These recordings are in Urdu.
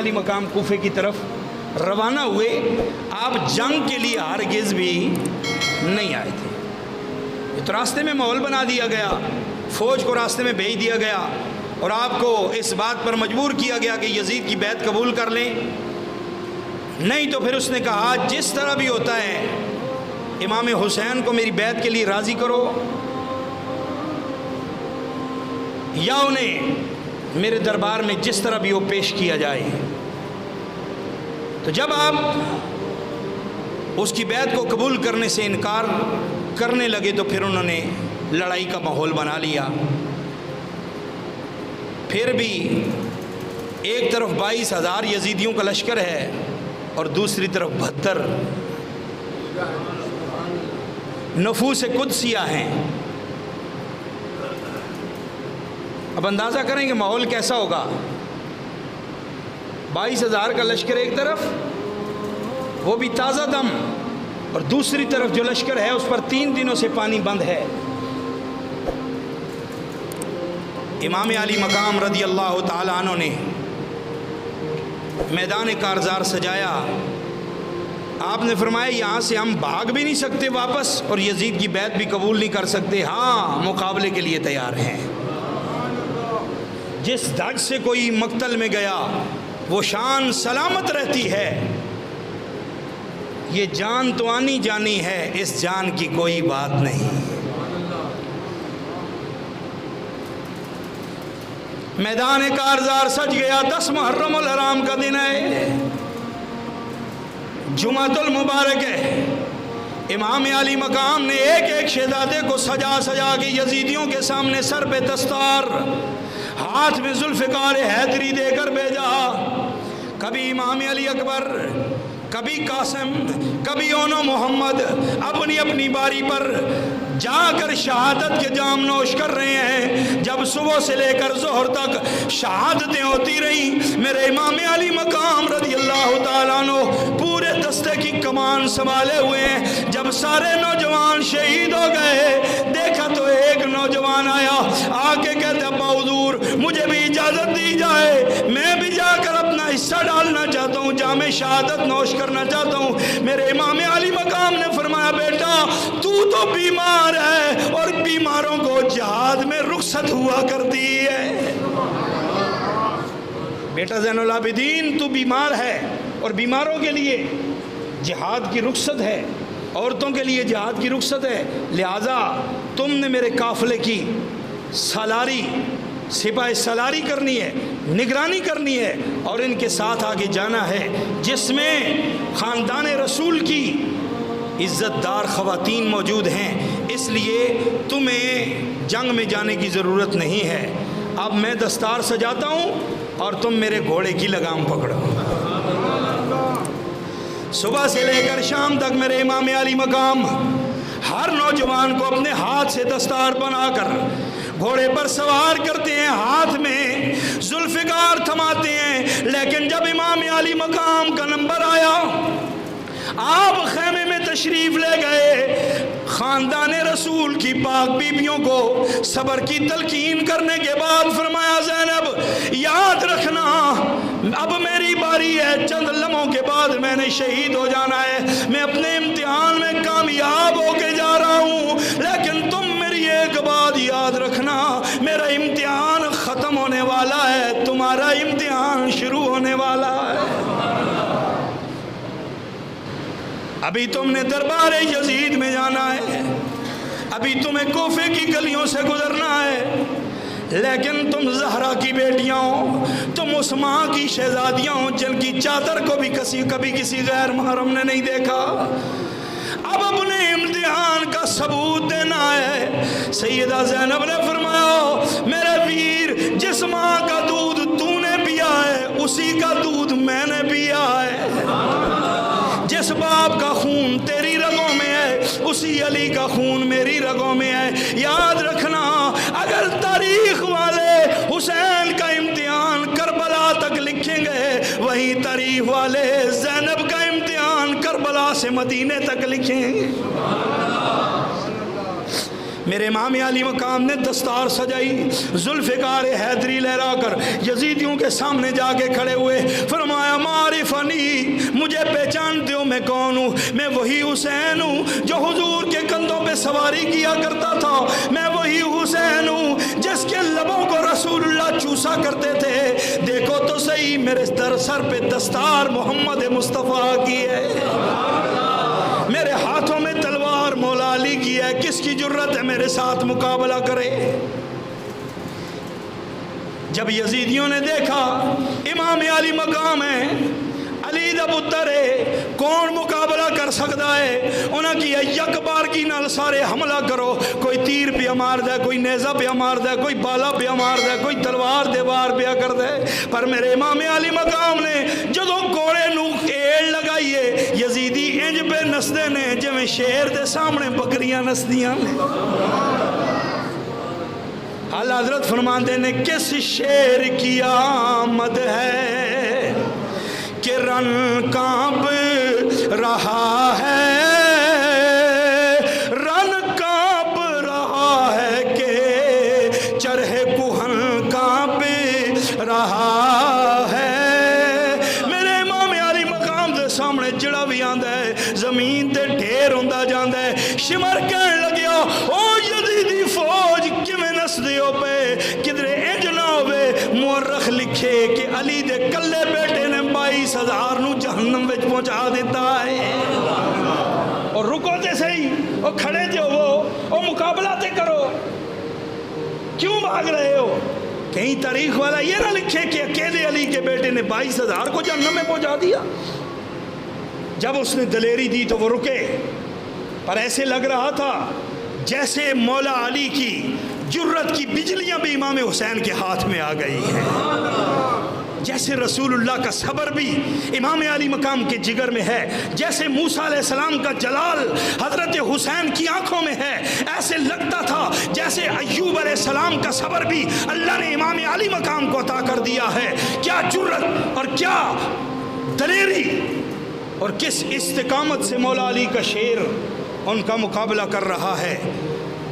علی مقام کوفے کی طرف روانہ ہوئے، آپ جنگ کے لیے ہرگز بھی نہیں آئے تھے۔ یہ تو راستے میں ماحول بنا دیا گیا، فوج کو راستے میں بھیج دیا گیا اور آپ کو اس بات پر مجبور کیا گیا کہ یزید کی بیعت قبول کر لیں، نہیں تو پھر اس نے کہا جس طرح بھی ہوتا ہے امام حسین کو میری بیعت کے لیے راضی کرو یا انہیں میرے دربار میں جس طرح بھی وہ پیش کیا جائے۔ تو جب آپ اس کی بیعت کو قبول کرنے سے انکار کرنے لگے تو پھر انہوں نے لڑائی کا ماحول بنا لیا۔ پھر بھی ایک طرف 22,000 یزیدیوں کا لشکر ہے اور دوسری طرف 72 نفوس قدسیہ ہیں۔ اب اندازہ کریں کہ ماحول کیسا ہوگا۔ 22,000 کا لشکر ایک طرف، وہ بھی تازہ دم، اور دوسری طرف جو لشکر ہے اس پر 3 دنوں سے پانی بند ہے۔ امام علی مقام رضی اللہ تعالیٰ عنہ نے میدان کارزار سجایا۔ آپ نے فرمایا یہاں سے ہم بھاگ بھی نہیں سکتے واپس اور یزید کی بیعت بھی قبول نہیں کر سکتے، ہاں مقابلے کے لیے تیار ہیں۔ جس دھڑ سے کوئی مقتل میں گیا وہ شان سلامت رہتی ہے، یہ جان تو آنی جانی ہے، اس جان کی کوئی بات نہیں۔ میدان کارزار سج گیا، 10 محرم الحرام کا دن ہے، جمعۃ المبارک ہے۔ امام علی مقام نے ایک ایک شہزادے کو سجا سجا کے یزیدیوں کے سامنے سر پہ دستار، ہاتھ میں ذوالفقار حیدری دے کر بھیجا۔ کبھی امام علی اکبر، کبھی قاسم، کبھی اونو محمد اپنی اپنی باری پر جا کر شہادت کے جام نوش کر رہے ہیں۔ جب صبح سے لے کر ظہر تک شہادتیں ہوتی رہیں، میرے امام علی مقام رضی اللہ تعالیٰ عنہ پورے دستے کی کمان سنبھالے ہوئے ہیں۔ جب سارے نوجوان شہید ہو گئے، دیکھا تو ایک نوجوان آیا، آ کے کہتے ابا حضور مجھے بھی اجازت دی جائے، میں بھی جا کر اپنا حصہ ڈالنا چاہتا ہوں، جام شہادت نوش کرنا چاہتا ہوں۔ میرے امام علی مقام نے فرمایا بیٹا تو بیمار ہے اور بیماروں کو جہاد میں رخصت ہوا کرتی ہے۔ بیٹا زین العابدین تو بیمار ہے اور بیماروں کے لیے جہاد کی رخصت ہے، عورتوں کے لیے جہاد کی رخصت ہے، لہٰذا تم نے میرے قافلے کی سالاری، سپاہ سالاری کرنی ہے، نگرانی کرنی ہے اور ان کے ساتھ آگے جانا ہے، جس میں خاندان رسول کی عزت دار خواتین موجود ہیں، اس لیے تمہیں جنگ میں جانے کی ضرورت نہیں ہے۔ اب میں دستار سجاتا ہوں اور تم میرے گھوڑے کی لگام پکڑو۔ صبح سے لے کر شام تک میرے امام علی مقام ہر نوجوان کو اپنے ہاتھ سے دستار بنا کر گھوڑے پر سوار کرتے ہیں، ہاتھ میں ذوالفقار تھماتے ہیں۔ لیکن جب امام علی مقام کا نمبر آیا، آپ خیمے میں تشریف لے گئے، خاندان رسول کی پاک بیبیوں کو صبر کی تلقین کرنے کے بعد فرمایا زینب یاد رکھنا اب میری باری ہے، چند لمحوں کے بعد میں نے شہید ہو جانا ہے، میں اپنے امتحان میں کامیاب ہو کے جا رہا ہوں، لیکن تم میری ایک بات یاد رکھنا، میرا امتحان ختم ہونے والا ہے، تمہارا امتحان شروع ہونے والا ہے۔ ابھی تم نے دربار یزید میں جانا ہے، ابھی تمہیں کوفے کی گلیوں سے گزرنا ہے، لیکن تم زہرا کی بیٹیاں ہو، تم اس ماں کی شہزادیاں ہو جن کی چادر کو بھی کبھی کسی غیر محرم نے نہیں دیکھا۔ اب اپنے امتحان کا ثبوت دینا ہے۔ سیدہ زینب نے فرمایا میرے ویر، جس ماں کا دودھ تو نے پیا ہے اسی کا دودھ میں نے پیا ہے، جس باپ کا خون تیری رگوں میں ہے اسی علی کا خون میری رگوں میں ہے۔ یاد رکھنا اگر تاریخ والے حسین کا امتحان کربلا تک لکھیں گے، وہی تاریخ والے زینب کا امتحان کربلا سے مدینے تک لکھیں گے۔ میرے امام علی مقام نے دستار سجائی، ذوالفقار حیدری لہرا کر یزیدیوں کے سامنے جا کے کھڑے ہوئے، فرمایا میں کون ہوں؟ میں وہی حسین ہوں جو حضور کے کندھوں پہ سواری کیا کرتا تھا، میں وہی حسین ہوں جس کے لبوں کو رسول اللہ چوسا کرتے تھے۔ دیکھو تو صحیح میرے سر پہ دستار محمد مصطفیٰ کی ہے، میرے ہاتھوں میں تلوار مولا علی کی ہے، کس کی جرت ہے میرے ساتھ مقابلہ کرے؟ جب یزیدیوں نے دیکھا امام علی مقام ہے، علی دا پتر ہے، کون مقابلہ کر سکتا ہے؟ انہاں کی یک بار کی نال سارے حملہ کرو، کوئی تیر پہ مار دے، کوئی نیزہ پہ مار دے، کوئی بالا پہ مار دے، کوئی تلوار دیوار پہ کر دے۔ پر میرے امام علی مقام نے جدوں کوڑے نو ایڑ لگائیے، یزیدی انج پہ نسدے نے جویں شیر دے سامنے بکریاں نسدیاں۔ اعلیٰ حضرت فرماندے نے کس شیر کی آمد ہے کہ رن کانپ رہا ہے، رن کانپ رہا ہے کہ چرہے کوہن کانپ رہا ہے۔ میرے امام علی مقام دے سامنے جڑا بھی آندا ہے زمین تے ڈھیر ہوندا جاندا ہے۔ شمر کہن لگیا او یزیدی فوج کیویں نسدے ہو پے، کدھرے انج نہ ہوے مورخ لکھے کہ علی دے کلے بیٹے نے 22,000 نو جہنم وچ پہنچا دیتا ہے۔ اور رکو تے صحیح، اور کھڑے تے ہو، اور مقابلہ تے کرو، کیوں بھاگ رہے ہو؟ کہیں تاریخ والا یہ نہ لکھے کہ اکیلے علی کے بیٹے نے 22,000 کو جہنم میں پہنچا دیا۔ جب اس نے دلیری دی تو وہ رکے، پر ایسے لگ رہا تھا جیسے مولا علی کی جرت کی بجلیاں بھی امام حسین کے ہاتھ میں آ گئی ہیں، جیسے رسول اللہ کا صبر بھی امام علی مقام کے جگر میں ہے، جیسے موسیٰ علیہ السلام کا جلال حضرت حسین کی آنکھوں میں ہے، ایسے لگتا تھا جیسے ایوب علیہ السلام کا صبر بھی اللہ نے امام علی مقام کو عطا کر دیا ہے۔ کیا جرت اور کیا دلیری اور کس استقامت سے مولا علی کا شیر ان کا مقابلہ کر رہا ہے۔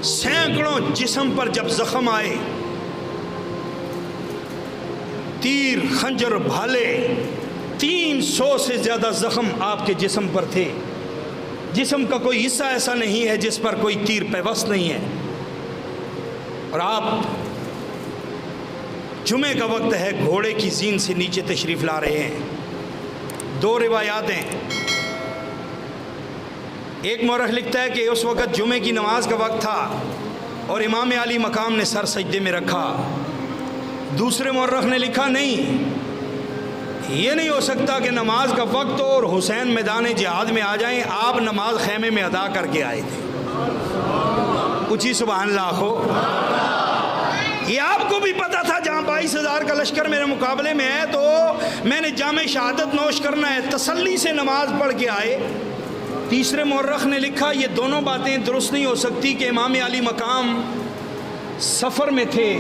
سینکڑوں جسم پر جب زخم آئے، تیر خنجر بھالے، 300 سے زیادہ زخم آپ کے جسم پر تھے۔ جسم کا کوئی حصہ ایسا نہیں ہے جس پر کوئی تیر پیوست نہیں ہے۔ اور آپ جمعے کا وقت ہے، گھوڑے کی زین سے نیچے تشریف لا رہے ہیں۔ 2 روایات ہیں، ایک مورخ لکھتا ہے کہ اس وقت جمعے کی نماز کا وقت تھا اور امام علی مقام نے سر سجدے میں رکھا۔ دوسرے مورخ نے لکھا نہیں، یہ نہیں ہو سکتا کہ نماز کا وقت ہو اور حسین میدان جہاد میں آ جائیں، آپ نماز خیمے میں ادا کر کے آئے تھے۔ اونچی سبحان اللہ ہو۔ یہ آپ کو بھی پتا تھا جہاں 22,000 کا لشکر میرے مقابلے میں ہے تو میں نے جام شہادت نوش کرنا ہے، تسلی سے نماز پڑھ کے آئے۔ تیسرے مورخ نے لکھا یہ دونوں باتیں درست نہیں ہو سکتی کہ امام علی مقام سفر میں تھے،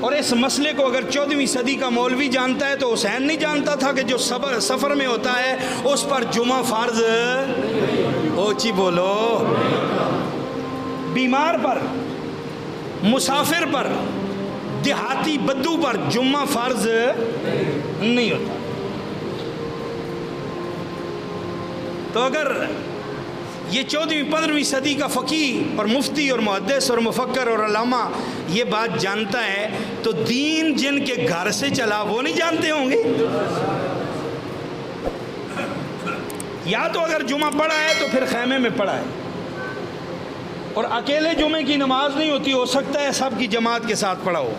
اور اس مسئلے کو اگر 14ویں صدی کا مولوی جانتا ہے تو حسین نہیں جانتا تھا کہ جو سفر میں ہوتا ہے اس پر جمعہ فرض، اوچی بولو، بیمار پر، مسافر پر، دیہاتی بدو پر جمعہ فرض نہیں ہوتا۔ تو اگر یہ 14ویں 15ویں صدی کا فقیہ اور مفتی اور محدث اور مفکر اور علامہ یہ بات جانتا ہے تو دین جن کے گھر سے چلا وہ نہیں جانتے ہوں گے؟ یا تو اگر جمعہ پڑھا ہے تو پھر خیمے میں پڑھا ہے، اور اکیلے جمعے کی نماز نہیں ہوتی، ہو سکتا ہے سب کی جماعت کے ساتھ پڑھا ہو۔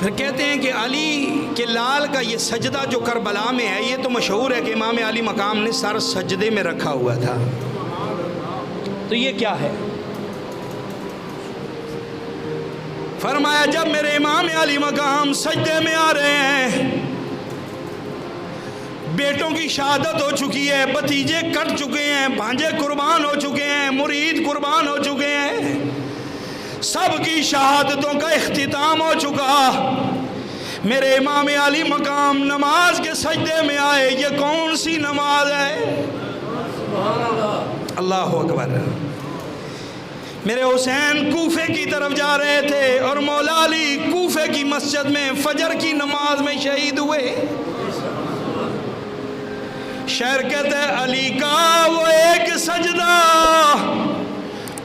پھر کہتے ہیں کہ علی کے لال کا یہ سجدہ جو کربلا میں ہے یہ تو مشہور ہے کہ امام علی مقام نے سر سجدے میں رکھا ہوا تھا، تو یہ کیا ہے؟ فرمایا جب میرے امام علی مقام سجدے میں آ رہے ہیں، بیٹوں کی شہادت ہو چکی ہے، بھتیجے کٹ چکے ہیں، بھانجے قربان ہو چکے ہیں، مرید قربان ہو چکے ہیں، سب کی شہادتوں کا اختتام ہو چکا، میرے امام علی مقام نماز کے سجدے میں آئے۔ یہ کون سی نماز ہے؟ اللہ اکبر۔ میرے حسین کوفے کی طرف جا رہے تھے اور مولا علی کوفے کی مسجد میں فجر کی نماز میں شہید ہوئے۔ شاعر کہتے ہیں علی کا وہ ایک سجدہ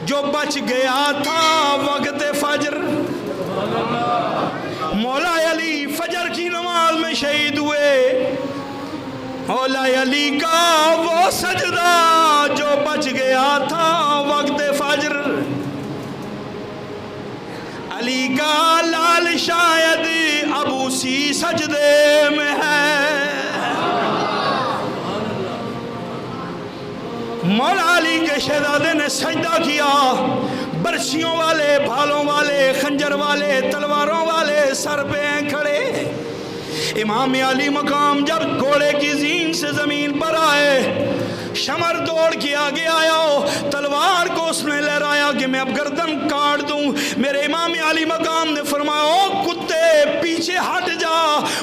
جو بچ گیا تھا وقت فجر. مولا علی فجر کی نماز میں شہید ہوئے. مولا علی کا وہ سجدہ جو بچ گیا تھا وقت فجر. علی کا لال شاید اب اسی سجدے میں ہے. مولا علی کے شہزادے نے سجدہ کیا. برچھیوں والے، بھالوں والے، خنجر والے، تلواروں والے سر پہ ہیں کھڑے. امام علی مقام جب گھوڑے کی زین سے زمین پر آئے، شمر دوڑ کے آگے آیا، تلوار کو اس نے لہرایا کہ میں اب گردن کاٹ دوں. میرے امام علی مقام نے فرمایا او کتے پیچھے ہٹ جا،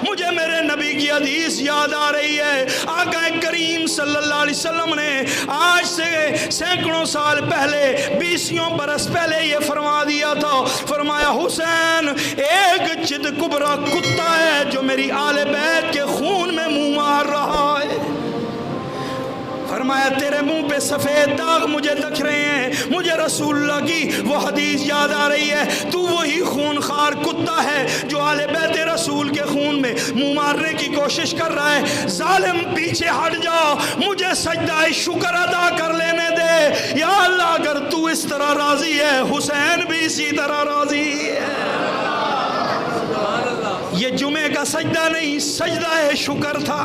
مجھے میرے نبی کی حدیث یاد آ رہی ہے. آقا کریم صلی اللہ علیہ وسلم نے آج سے سینکڑوں سال پہلے، 20 برس پہلے یہ فرما دیا تھا. فرمایا حسین ایک چد کبرا کتا ہے جو میری آل بیت کے خون میں منہ مار رہا ہے. فرمایا تیرے منہ پہ سفید داغ مجھے دکھ رہے ہیں، مجھے رسول اللہ کی وہ حدیث یاد آ رہی ہے، تو وہی خون خار کتا ہے جو آل بیت رسول کے خون میں منہ مارنے کی کوشش کر رہا ہے. ظالم پیچھے ہٹ جا، مجھے سجدہ شکر ادا کر لینے دے. یا اللہ اگر تو اس طرح راضی ہے حسین بھی اسی طرح راضی ہے. یہ جمعے کا سجدہ نہیں، سجدہ شکر تھا.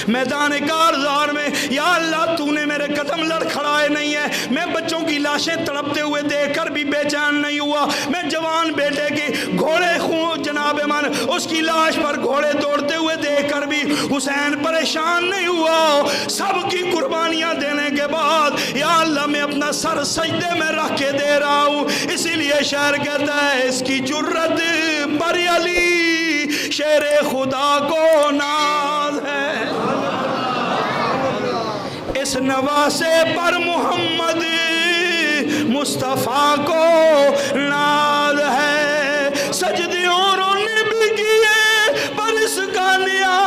میدان کارزار میں یا اللہ تو نے میرے قدم لڑکھڑائے نہیں ہے. میں بچوں کی لاشیں تڑپتے ہوئے دیکھ کر بھی بے چین نہیں ہوا. میں جوان بیٹے کی گھوڑے خون جناب من اس کی لاش پر گھوڑے دوڑتے ہوئے دیکھ کر بھی حسین پریشان نہیں ہوا. سب کی قربانیاں دینے کے بعد یا اللہ میں اپنا سر سجدے میں رکھ کے دے رہا ہوں. اسی لیے شاعر کہتا ہے اس کی جرت پر علی شیر خدا کو ناز ہے، اس نواسے پر محمد مصطفیٰ کو ناز ہے. سجدیوں نے بھی کیے پر اس کا نیا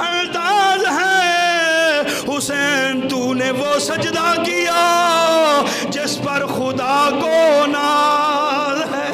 انداز ہے. حسین تو نے وہ سجدہ کیا جس پر خدا کو ناز ہے.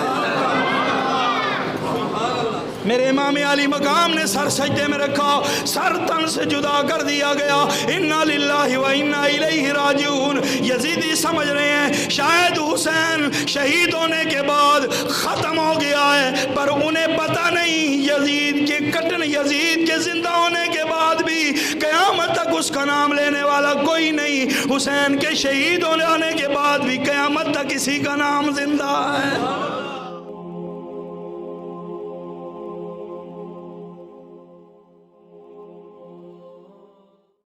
میرے امام علی مقام نے سر سجدے میں رکھا، سر تن سے جدا کر دیا گیا. انا للہ و انا الیہ راجعون. یزیدی سمجھ رہے ہیں شاید حسین شہید ہونے کے بعد ختم ہو گیا ہے، پر انہیں پتہ نہیں یزید کے کٹن، یزید کے زندہ ہونے کے بعد بھی قیامت تک اس کا نام لینے والا کوئی نہیں. حسین کے شہید ہونے کے بعد بھی قیامت تک اسی کا نام زندہ ہے.